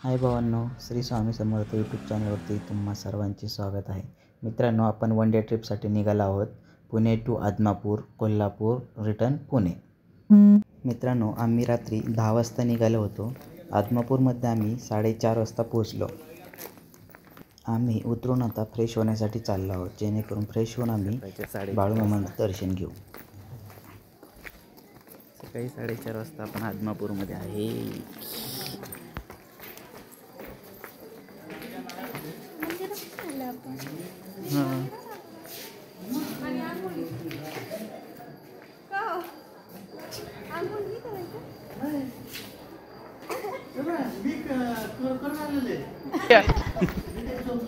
हाय भावांनो, श्री स्वामी समर्थ यूट्यूब चॅनलवरती तुम्हा सर्वांचे स्वागत आहे. मित्रांनो, आपण वन डे ट्रिपसाठी निघालो आहोत. Pune to Adamapur, Kolhapur, return Pune. मित्रांनो, आम्ही रात्री 10 वाजता निघालो होतो. आदमापूरमध्ये आम्ही 4:30 वाजता पोहोचलो. आम्ही उतरून आता फ्रेश होण्यासाठी चाललो आहोत, जेणेकरून फ्रेश होऊन आम्ही बाळूमामांचं दर्शन घेऊ. सकाळी 4:30 वाजता आपण आदमापूरमध्ये आहे.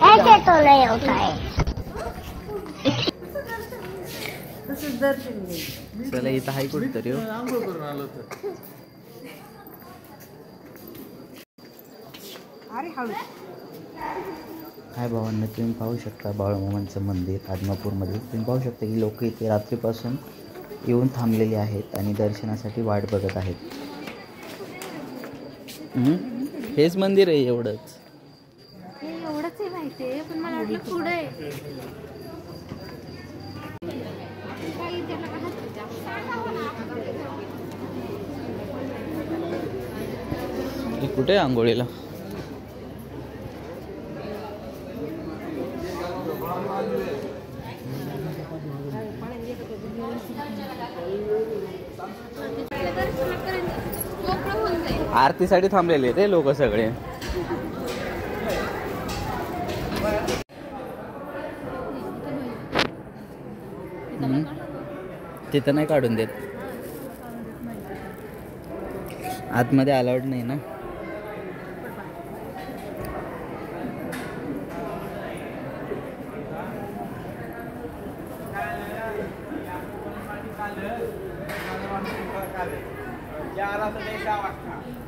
ऐसे तो नहीं होता है. चला, इथं आहे कुठेतरी. हाय भावांनो, तुम्ही पाहू शकता बाळूमामांचं मंदिर आदमापूरमध्ये. तुम्ही पाहू शकता की लोक इथे रात्रीपासून येऊन थांबलेले आहेत आणि दर्शनासाठी वाट बघत आहेत. हेच मंदिर आहे एवढंच. एवढंच आहे माहिती आहे, पण मला वाटलं पुढे आहे. कुठे आंघोळीला? आरतीसाठी थांबलेले ते लोक सगळे. तिथं नाही काढून देत, आतमध्ये अलाउड नाही ना.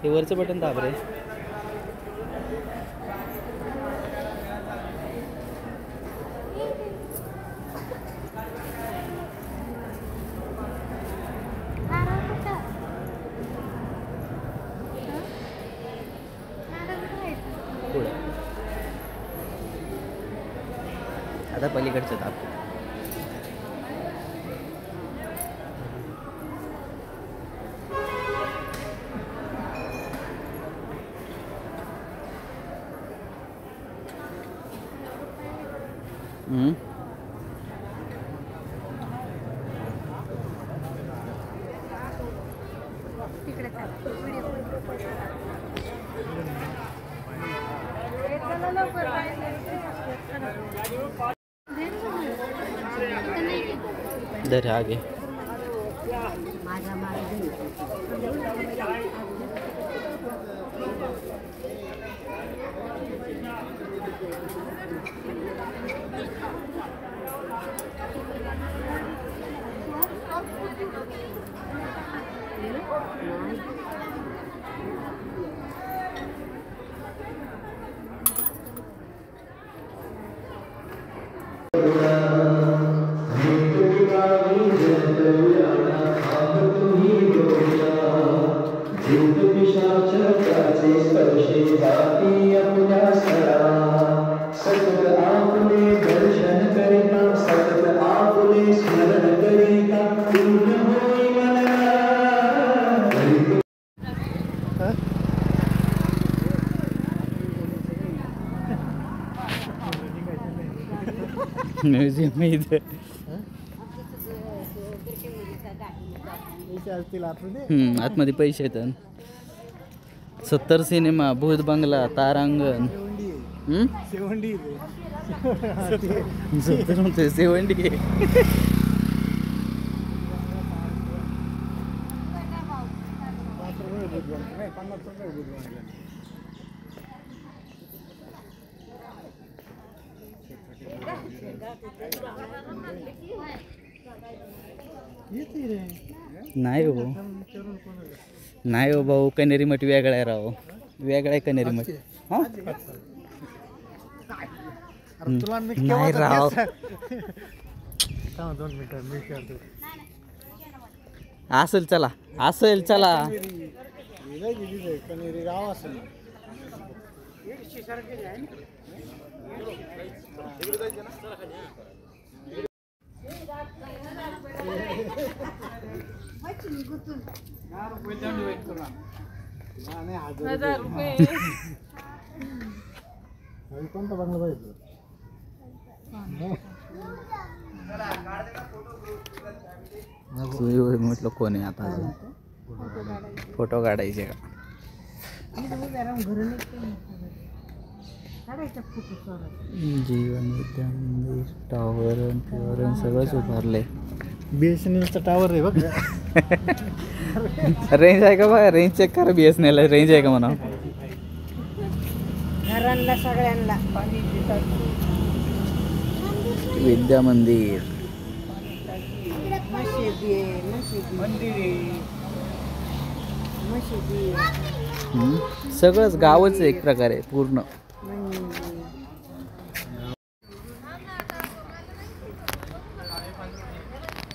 हे वरचं बटन दाब रे. आता पलीकडचं दाब. इधर आगे म्युझियम आहे इथे. आतमध्ये पैसे येतात. 70 सिनेमा, भूत बंगला, तारांगण. 70 नाही हो, नाही हो भाऊ, कनेरी मठ वेगळा आहे राव, वेगळा आहे कनेरी मठ. नाही राव, असेल चला, असेल चला. कोणता बंगला पाहिजे म्हटलं कोण आहे आता अजून फोटो काढायचे का जीवन उद्यान मंदिर टावर प्युअर सगळंच उभारलंय BSNLचा टावर आहे बघ रेंज आहे का बघा रेंज चेक करा BSNL रेंज आहे का म्हणा घरांना सगळ्यांना विद्या मंदिर मशिदी आहे मंदिर आहे मशिदी सगळंच गावच आहे एक प्रकारे पूर्ण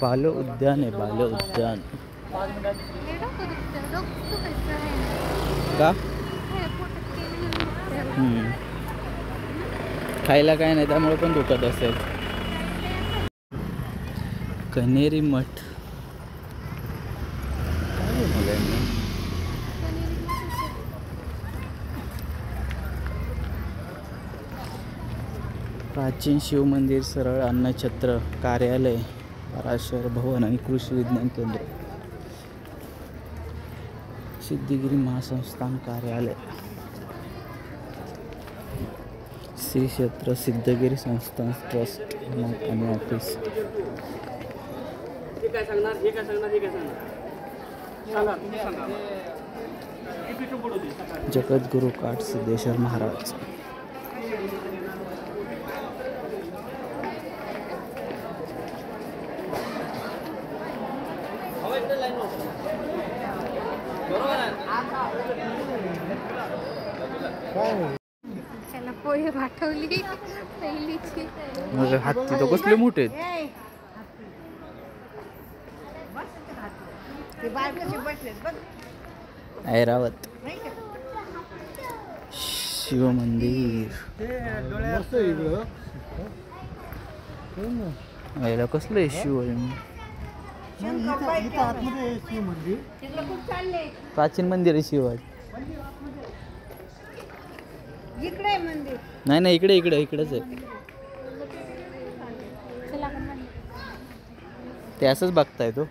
बाल उद्यान आहे बाल उद्यान का खायला काय नाही त्यामुळे पण दुखत असेल कनेरी मठ प्राचीन शिव मंदिर सरळ अन्नछत्र कार्यालय पराशर भवन आणि कृषी विज्ञान केंद्र सिद्धिगिरी महासंस्थान कार्यालय श्री क्षेत्र सिद्धगिरी संस्थान ट्रस्ट आणि ऑफिस जगद्गुरु काट सिद्धेश्वर महाराज त्याला पोहे पाठवली पहिलीची मग हत्ती तर कसले मोठे आहेत ऐरावत शिव मंदिर याला कसलं आहे शिव प्राचीन मंदिर आहे शिव इकडे मंदिर नाही इकडेच आहे ते असंच बघताय तो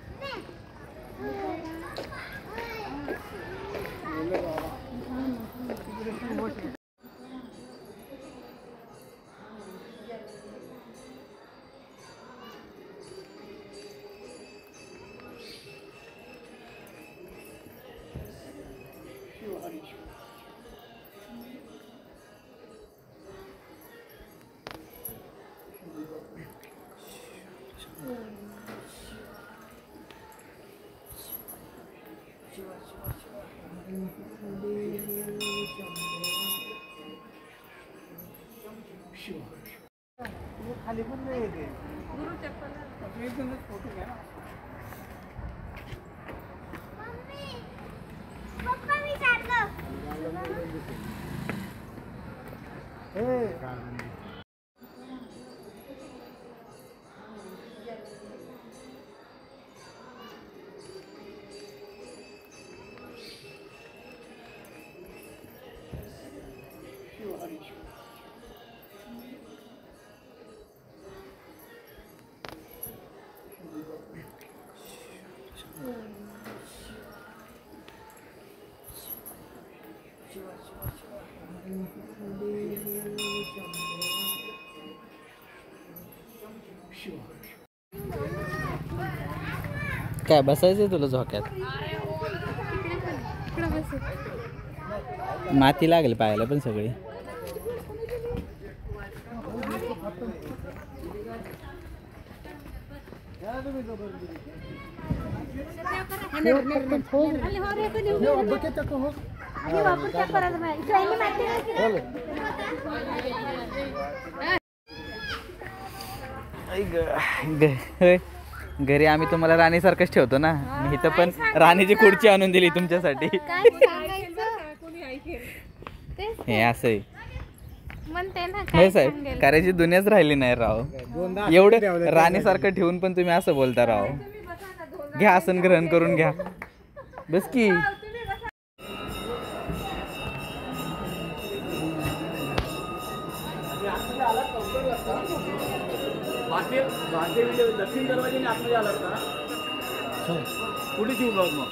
खाली पण नाही येते फोटो घ्या काय बसायचंय तुला झोक्यात माती लागेल पायाला पण सगळी घरी आम्ही तुम्हाला राणीसारखंच ठेवतो ना मी इथं पण राणीची खुर्ची आणून दिली तुमच्यासाठी हे असं आहे म्हणते ना नाही काय साहेब सांगेल. करायची दुनियाच राहिली नाही राव. एवढं राणीसारखं ठेवून पण तुम्ही असं बोलता राव. घ्या आसन ग्रहण करून घ्या बस की. दक्षिण दरवाजाने आतमध्ये आलात का? पुढे येऊ बघ मग.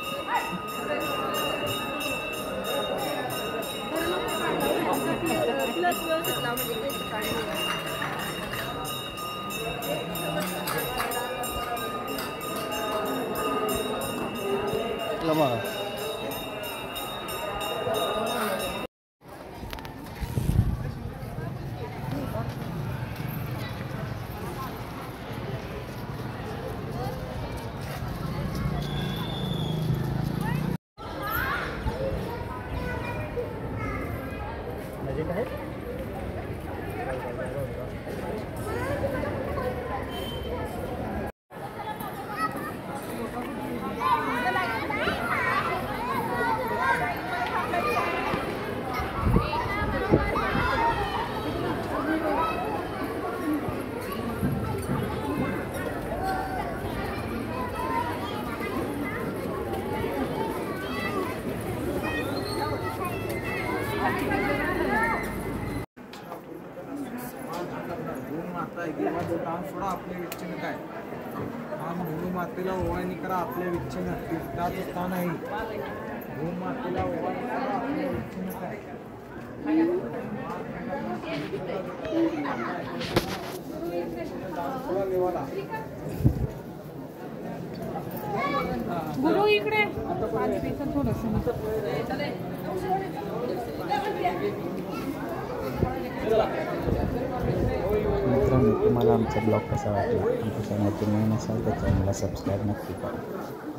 सोडा आपल्या इच्छेनं काय हा भूमातेला ओवाळणी करा आपल्या इच्छेनं तीर्थाचं स्थान आहे. भूमातेला ओवाळणी करा आपल्या इच्छेनं काय गुरु इकडे थोडस मित्रांनो तुम्हाला आमचा ब्लॉग कसा वाटला? आमच्या चॅनलची नवीन असाल तर चॅनलला सबस्क्राईब नक्की करा.